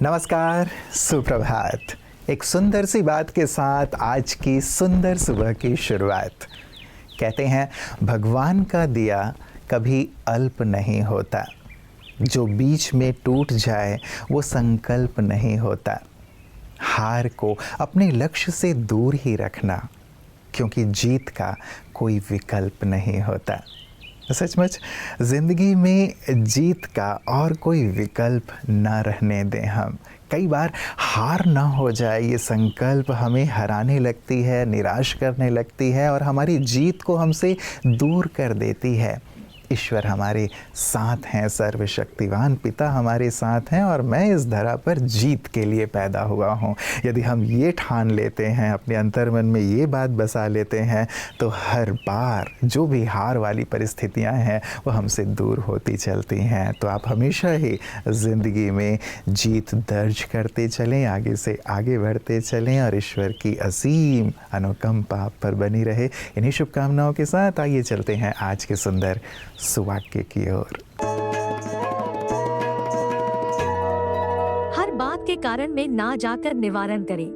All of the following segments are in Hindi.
नमस्कार, सुप्रभात। एक सुंदर सी बात के साथ आज की सुंदर सुबह की शुरुआत। कहते हैं भगवान का दिया कभी अल्प नहीं होता, जो बीच में टूट जाए वो संकल्प नहीं होता। हार को अपने लक्ष्य से दूर ही रखना, क्योंकि जीत का कोई विकल्प नहीं होता। सचमुच ज़िंदगी में जीत का और कोई विकल्प न रहने दें हम। कई बार हार ना हो जाए ये संकल्प हमें हराने लगती है, निराश करने लगती है और हमारी जीत को हमसे दूर कर देती है। ईश्वर हमारे साथ हैं, सर्वशक्तिवान पिता हमारे साथ हैं और मैं इस धरा पर जीत के लिए पैदा हुआ हूँ। यदि हम ये ठान लेते हैं, अपने अंतर्मन में ये बात बसा लेते हैं, तो हर बार जो भी हार वाली परिस्थितियाँ हैं वो हमसे दूर होती चलती हैं। तो आप हमेशा ही ज़िंदगी में जीत दर्ज करते चलें, आगे से आगे बढ़ते चलें और ईश्वर की असीम अनुकंपा आप पर बनी रहे। इन्हीं शुभकामनाओं के साथ आइए चलते हैं आज के सुंदर सुवाक्य की ओर। हर बात के कारण में ना जाकर निवारण करें।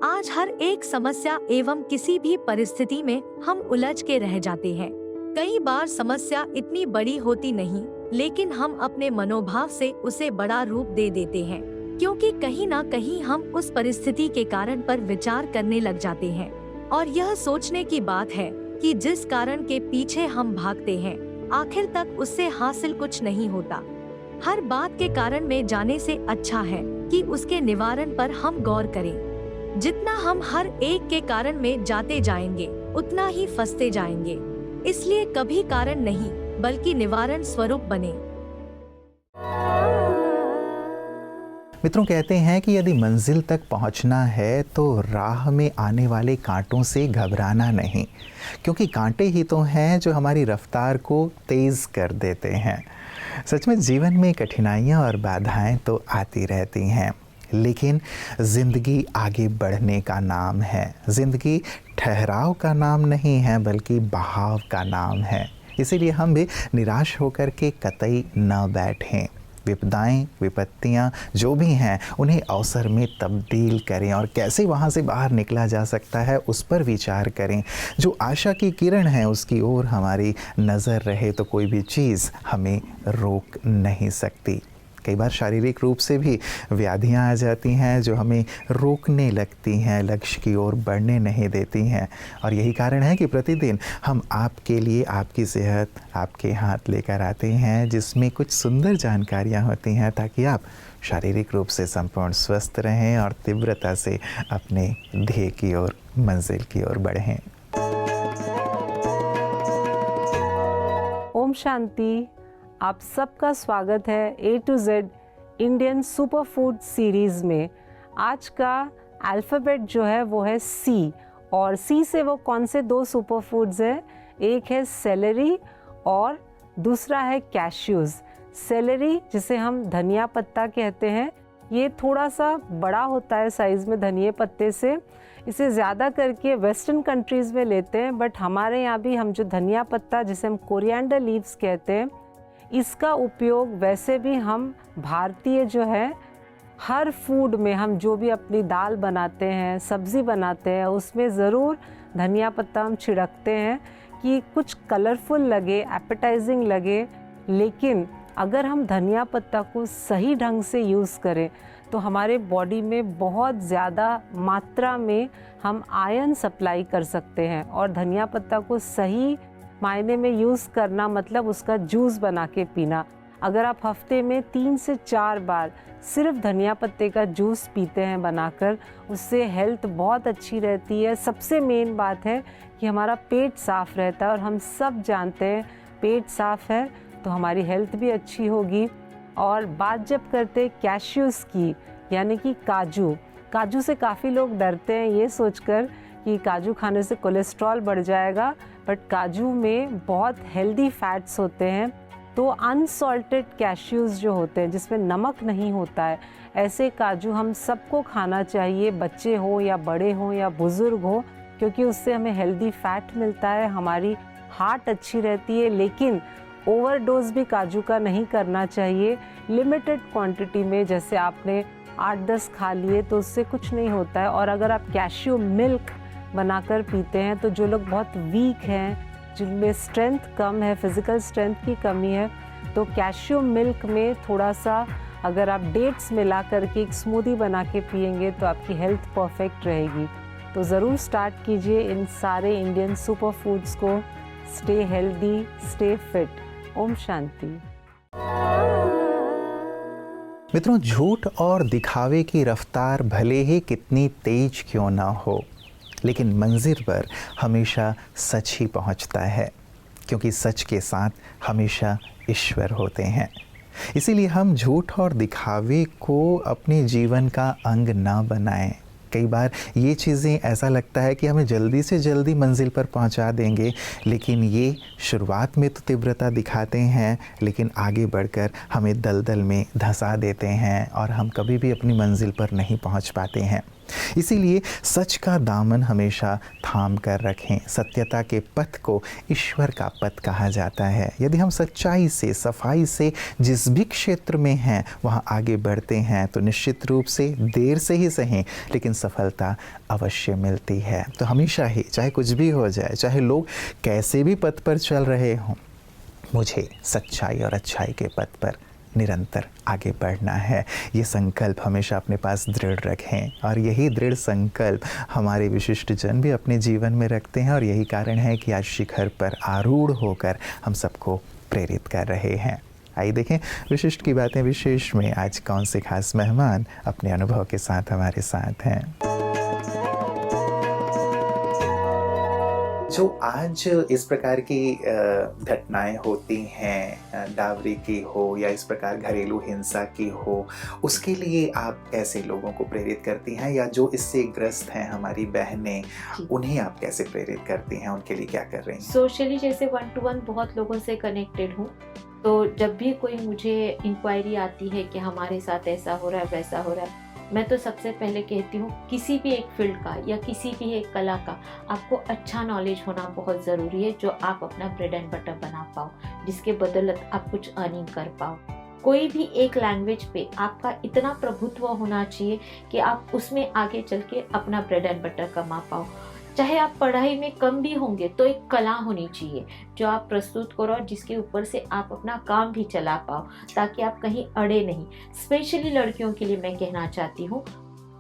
आज हर एक समस्या एवं किसी भी परिस्थिति में हम उलझ के रह जाते हैं। कई बार समस्या इतनी बड़ी होती नहीं, लेकिन हम अपने मनोभाव से उसे बड़ा रूप दे देते हैं, क्योंकि कहीं ना कहीं हम उस परिस्थिति के कारण पर विचार करने लग जाते हैं और यह सोचने की बात है कि जिस कारण के पीछे हम भागते हैं आखिर तक उससे हासिल कुछ नहीं होता। हर बात के कारण में जाने से अच्छा है कि उसके निवारण पर हम गौर करें। जितना हम हर एक के कारण में जाते जाएंगे उतना ही फंसते जाएंगे। इसलिए कभी कारण नहीं बल्कि निवारण स्वरूप बने। मित्रों, कहते हैं कि यदि मंजिल तक पहुंचना है तो राह में आने वाले कांटों से घबराना नहीं, क्योंकि कांटे ही तो हैं जो हमारी रफ्तार को तेज़ कर देते हैं। सच में जीवन में कठिनाइयां और बाधाएं तो आती रहती हैं, लेकिन ज़िंदगी आगे बढ़ने का नाम है। ज़िंदगी ठहराव का नाम नहीं है बल्कि बहाव का नाम है। इसीलिए हम भी निराश होकर के कतई न बैठें। विपदाएं, विपत्तियां जो भी हैं उन्हें अवसर में तब्दील करें और कैसे वहां से बाहर निकला जा सकता है उस पर विचार करें। जो आशा की किरण है उसकी ओर हमारी नज़र रहे तो कोई भी चीज़ हमें रोक नहीं सकती। कई बार शारीरिक रूप से भी व्याधियां आ जाती हैं जो हमें रोकने लगती हैं, लक्ष्य की ओर बढ़ने नहीं देती हैं। और यही कारण है कि प्रतिदिन हम आपके लिए आपकी सेहत आपके हाथ लेकर आते हैं, जिसमें कुछ सुंदर जानकारियां होती हैं ताकि आप शारीरिक रूप से संपूर्ण स्वस्थ रहें और तीव्रता से अपने ध्येय की ओर, मंजिल की ओर बढ़ें। ओम शांति। आप सबका स्वागत है A to Z Indian super food series में। आज का अल्फ़ाबेट जो है वो है C, और C से वो कौन से दो सुपर फूड्स है, एक है सेलेरी और दूसरा है कैश्यूज़। सेलेरी जिसे हम धनिया पत्ता कहते हैं, ये थोड़ा सा बड़ा होता है साइज़ में धनिया पत्ते से। इसे ज़्यादा करके वेस्टर्न कंट्रीज़ में लेते हैं, बट हमारे यहाँ भी हम जो धनिया पत्ता जिसे हम कोरिएंडर लीव्स कहते हैं, इसका उपयोग वैसे भी हम भारतीय जो है हर फूड में, हम जो भी अपनी दाल बनाते हैं, सब्ज़ी बनाते हैं, उसमें ज़रूर धनिया पत्ता हम छिड़कते हैं कि कुछ कलरफुल लगे, एपेटाइजिंग लगे। लेकिन अगर हम धनिया पत्ता को सही ढंग से यूज़ करें तो हमारे बॉडी में बहुत ज़्यादा मात्रा में हम आयरन सप्लाई कर सकते हैं। और धनिया पत्ता को सही मायने में यूज़ करना मतलब उसका जूस बना के पीना। अगर आप हफ्ते में 3 से 4 बार सिर्फ धनिया पत्ते का जूस पीते हैं बनाकर, उससे हेल्थ बहुत अच्छी रहती है। सबसे मेन बात है कि हमारा पेट साफ़ रहता है, और हम सब जानते हैं पेट साफ़ है तो हमारी हेल्थ भी अच्छी होगी। और बात जब करते हैं कैश्यूज़ की, यानी कि काजू से काफ़ी लोग डरते हैं ये सोचकर कि काजू खाने से कोलेस्ट्रॉल बढ़ जाएगा, बट काजू में बहुत हेल्दी फैट्स होते हैं। तो अनसॉल्टेड कैश्यूज़ जो होते हैं जिसमें नमक नहीं होता है, ऐसे काजू हम सबको खाना चाहिए, बच्चे हो या बड़े हो या बुज़ुर्ग हो, क्योंकि उससे हमें हेल्दी फैट मिलता है, हमारी हार्ट अच्छी रहती है। लेकिन ओवरडोज भी काजू का नहीं करना चाहिए, लिमिटेड क्वांटिटी में, जैसे आपने 8-10 खा लिए तो उससे कुछ नहीं होता है। और अगर आप कैश्यू मिल्क बनाकर पीते हैं तो जो लोग बहुत वीक हैं, जिनमें स्ट्रेंथ कम है, फिज़िकल स्ट्रेंथ की कमी है, तो कैश्यू मिल्क में थोड़ा सा अगर आप डेट्स मिला करके एक स्मूदी बना के पिएंगे तो आपकी हेल्थ परफेक्ट रहेगी। तो ज़रूर स्टार्ट कीजिए इन सारे इंडियन सुपर फूड्स को। Stay healthy, stay fit. ओम शांति। मित्रों, झूठ और दिखावे की रफ्तार भले ही कितनी तेज क्यों ना हो, लेकिन मंजिल पर हमेशा सच ही पहुंचता है, क्योंकि सच के साथ हमेशा ईश्वर होते हैं। इसीलिए हम झूठ और दिखावे को अपने जीवन का अंग ना बनाएं। कई बार ये चीज़ें ऐसा लगता है कि हमें जल्दी से जल्दी मंजिल पर पहुंचा देंगे, लेकिन ये शुरुआत में तो तीव्रता दिखाते हैं, लेकिन आगे बढ़कर हमें दलदल में धंसा देते हैं और हम कभी भी अपनी मंजिल पर नहीं पहुंच पाते हैं। इसीलिए सच का दामन हमेशा थाम कर रखें। सत्यता के पथ को ईश्वर का पथ कहा जाता है। यदि हम सच्चाई से, सफाई से जिस भी क्षेत्र में हैं वहाँ आगे बढ़ते हैं तो निश्चित रूप से देर से ही सही, लेकिन सफलता अवश्य मिलती है। तो हमेशा ही, चाहे कुछ भी हो जाए, चाहे लोग कैसे भी पथ पर चल रहे हों, मुझे सच्चाई और अच्छाई के पथ पर निरंतर आगे बढ़ना है। ये संकल्प हमेशा अपने पास दृढ़ रखें, और यही दृढ़ संकल्प हमारे विशिष्ट जन भी अपने जीवन में रखते हैं, और यही कारण है कि आज शिखर पर आरूढ़ होकर हम सबको प्रेरित कर रहे हैं। आइए देखें विशिष्ट की बातें विशेष में आज कौन से खास मेहमान अपने अनुभव के साथ हमारे साथ हैं। जो आज इस प्रकार की घटनाएं होती हैं, डावरी की हो या इस प्रकार घरेलू हिंसा की हो, उसके लिए आप कैसे लोगों को प्रेरित करती हैं, या जो इससे ग्रस्त हैं हमारी बहनें, उन्हें आप कैसे प्रेरित करती हैं, उनके लिए क्या कर रही हैं? सोशली जैसे 1-to-1 बहुत लोगों से कनेक्टेड हूँ, तो जब भी कोई मुझे इंक्वायरी आती है कि हमारे साथ ऐसा हो रहा है, वैसा हो रहा है, मैं तो सबसे पहले कहती हूँ किसी भी एक फील्ड का या किसी भी एक कला का आपको अच्छा नॉलेज होना बहुत ज़रूरी है, जो आप अपना ब्रेड एंड बटर बना पाओ, जिसके बदौलत आप कुछ अर्निंग कर पाओ। कोई भी एक लैंग्वेज पे आपका इतना प्रभुत्व होना चाहिए कि आप उसमें आगे चल के अपना ब्रेड एंड बटर कमा पाओ। चाहे आप पढ़ाई में कम भी होंगे तो एक कला होनी चाहिए जो आप प्रस्तुत करो और जिसके ऊपर से आप अपना काम भी चला पाओ, ताकि आप कहीं अड़े नहीं। स्पेशली लड़कियों के लिए मैं कहना चाहती हूँ,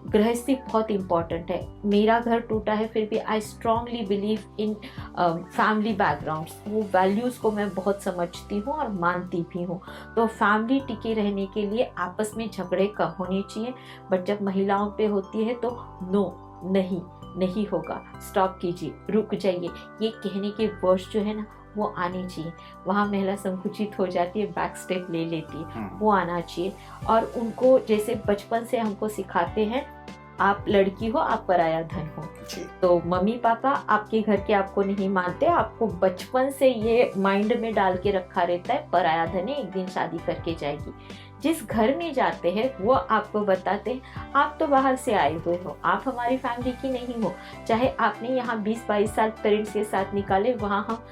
गृहस्थी बहुत इम्पॉर्टेंट है। मेरा घर टूटा है, फिर भी I strongly believe in family backgrounds. वो वैल्यूज़ को मैं बहुत समझती हूँ और मानती भी हूँ। तो फैमिली टिके रहने के लिए आपस में झगड़े कम होने चाहिए, बट जब महिलाओं पे होती है तो नो, नहीं होगा, स्टॉप कीजिए, रुक जाइए, ये कहने के वर्ड्स जो है ना वो आने चाहिए। वहाँ महिला संकुचित हो जाती है, बैक स्टेप ले लेती है, वो आना चाहिए। और उनको जैसे बचपन से हमको सिखाते हैं, आप लड़की हो, आप पराया धन हो, तो मम्मी पापा आपके घर के आपको नहीं मानते, आपको बचपन से ये माइंड में डाल के रखा रहता है पराया धन है, एक दिन शादी करके जाएगी। जिस घर में जाते हैं वो आपको बताते हैं आप तो बाहर से आए हुए हो, आप हमारी फैमिली की नहीं हो। चाहे आपने यहाँ 20-22 साल पेरेंट्स के साथ निकाले, वहाँ हम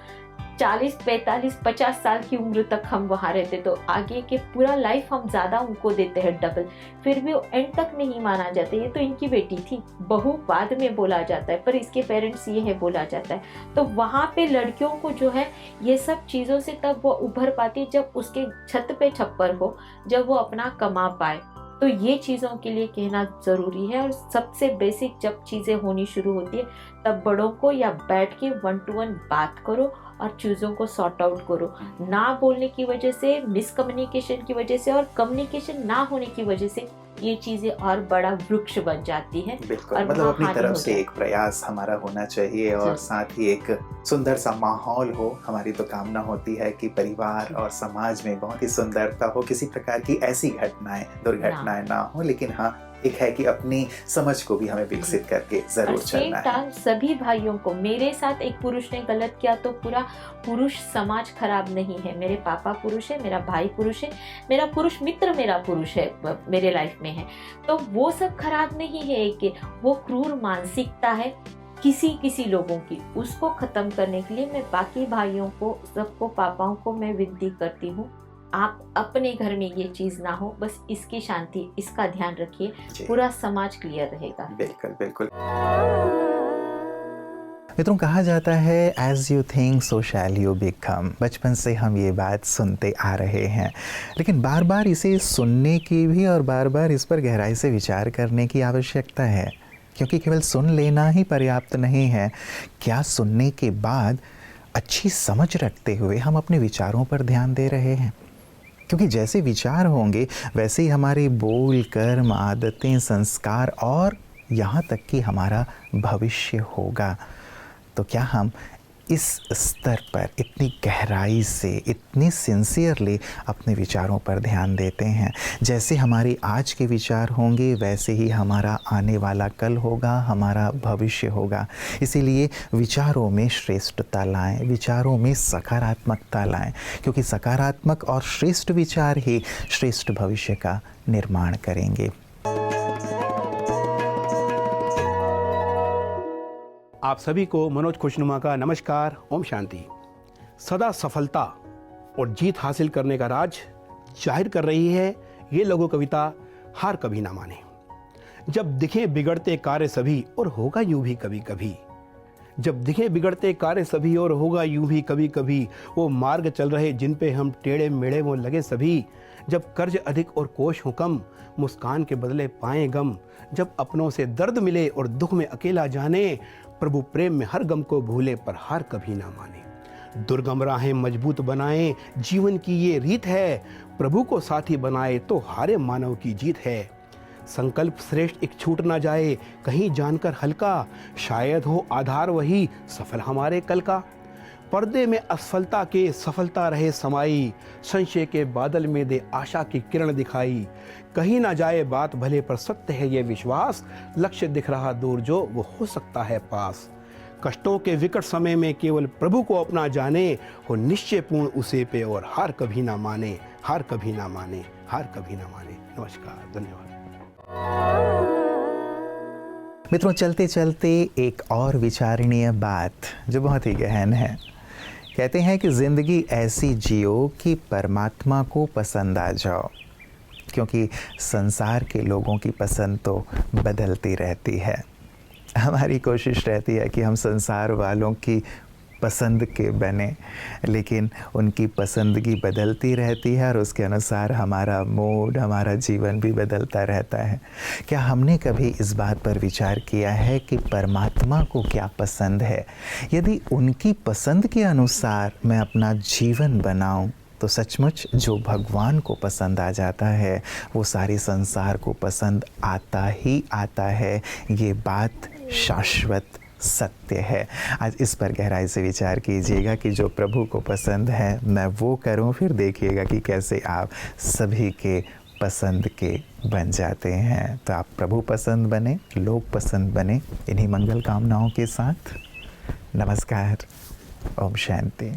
40, 45, 50 साल की उम्र तक हम वहाँ रहते, तो आगे के पूरा लाइफ हम ज़्यादा उनको देते हैं, डबल, फिर भी एंड तक नहीं माना जाता। ये तो इनकी बेटी थी, बहू बाद में बोला जाता है, पर इसके पेरेंट्स ये है बोला जाता है। तो वहाँ पे लड़कियों को जो है ये सब चीज़ों से तब वो उभर पाती है जब उसके छत पे छप्पर हो, जब वो अपना कमा पाए। तो ये चीज़ों के लिए कहना ज़रूरी है। और सबसे बेसिक जब चीज़ें होनी शुरू होती है तब बड़ों को या बैठ के 1-to-1 बात करो और चीज़ों को सॉर्ट आउट करो। ना बोलने की वजह से, मिसकम्युनिकेशन की वजह से और कम्युनिकेशन ना होने की वजह से ये चीज़ें और बड़ा वृक्ष बन जाती है। बिल्कुल, मतलब अपनी तरफ से एक प्रयास हमारा होना चाहिए और साथ ही एक सुंदर सा माहौल हो। हमारी तो कामना होती है कि परिवार और समाज में बहुत ही सुंदरता हो, किसी प्रकार की ऐसी घटनाएं, दुर्घटनाएं ना हो, लेकिन हाँ एक है कि अपनी समझ को भी हमें विकसित करके जरूर चलना है। सभी भाइयों को, मेरे साथ एक पुरुष ने गलत किया तो पूरा पुरुष समाज खराब नहीं है। मेरे पापा पुरुष है, मेरा भाई पुरुष है, मेरा पुरुष मित्र मेरा पुरुष है, मेरे लाइफ में है, तो वो सब खराब नहीं है। कि वो क्रूर मानसिकता है किसी किसी लोगों की, उसको ख़त्म करने के लिए मैं बाकी भाइयों को, सबको, पापाओं को मैं विनती करती हूँ, आप अपने घर में ये चीज़ ना हो, बस इसकी शांति, इसका ध्यान रखिए, पूरा समाज क्लियर रहेगा। बिल्कुल बिल्कुल। मित्रों, कहा जाता है as you think so shall you become. बचपन से हम ये बात सुनते आ रहे हैं, लेकिन बार बार इसे सुनने की भी और बार बार इस पर गहराई से विचार करने की आवश्यकता है, क्योंकि केवल सुन लेना ही पर्याप्त नहीं है। क्या सुनने के बाद अच्छी समझ रखते हुए हम अपने विचारों पर ध्यान दे रहे हैं? क्योंकि जैसे विचार होंगे वैसे ही हमारे बोल, कर्म, आदतें, संस्कार और यहाँ तक कि हमारा भविष्य होगा। तो क्या हम इस स्तर पर इतनी गहराई से, इतनी सिंसियरली अपने विचारों पर ध्यान देते हैं? जैसे हमारे आज के विचार होंगे वैसे ही हमारा आने वाला कल होगा, हमारा भविष्य होगा। इसीलिए विचारों में श्रेष्ठता लाएं, विचारों में सकारात्मकता लाएं, क्योंकि सकारात्मक और श्रेष्ठ विचार ही श्रेष्ठ भविष्य का निर्माण करेंगे। आप सभी को मनोज खुशनुमा का नमस्कार। ओम शांति। सदा सफलता और जीत हासिल करने का राज जाहिर कर रही है ये लघु कविता हार कभी ना माने। जब दिखे बिगड़ते कार्य सभी और होगा यूं भी कभी कभी, जब दिखे बिगड़ते कार्य सभी और होगा यूं भी कभी कभी, वो मार्ग चल रहे जिन पे हम टेढ़े मेढ़े वो लगे सभी। जब कर्ज अधिक और कोश हो कम, मुस्कान के बदले पाएं गम। जब अपनों से दर्द मिले और दुख में अकेला जाने, प्रभु प्रेम में हर गम को भूले पर हार कभी ना माने। दुर्गम राहें मजबूत बनाएं, जीवन की ये रीत है। प्रभु को साथी बनाए तो हारे मानव की जीत है। संकल्प श्रेष्ठ एक छूट ना जाए, कहीं जानकर हल्का, शायद हो आधार वही सफल हमारे कल का। पर्दे में असफलता के सफलता रहे समाई, संशय के बादल में दे आशा की किरण दिखाई। कहीं ना जाए बात भले पर सत्य है ये विश्वास, लक्ष्य दिख रहा दूर जो वो हो सकता है पास। कष्टों के विकट समय में केवल प्रभु को अपना जाने, हो निश्चय पूर्ण उसे पे और हार कभी ना माने, हार कभी ना माने, हार कभी ना माने। नमस्कार, धन्यवाद। मित्रों, चलते चलते एक और विचारणीय बात जो बहुत ही गहन है। कहते हैं कि ज़िंदगी ऐसी जियो कि परमात्मा को पसंद आ जाओ, क्योंकि संसार के लोगों की पसंद तो बदलती रहती है। हमारी कोशिश रहती है कि हम संसार वालों की पसंद के बने, लेकिन उनकी पसंदगी बदलती रहती है और उसके अनुसार हमारा मूड, हमारा जीवन भी बदलता रहता है। क्या हमने कभी इस बात पर विचार किया है कि परमात्मा को क्या पसंद है? यदि उनकी पसंद के अनुसार मैं अपना जीवन बनाऊं, तो सचमुच जो भगवान को पसंद आ जाता है वो सारे संसार को पसंद आता ही आता है। ये बात शाश्वत सत्य है। आज इस पर गहराई से विचार कीजिएगा कि जो प्रभु को पसंद है मैं वो करूं, फिर देखिएगा कि कैसे आप सभी के पसंद के बन जाते हैं। तो आप प्रभु पसंद बने, लोग पसंद बने। इन्हीं मंगल कामनाओं के साथ नमस्कार, ओम शांति।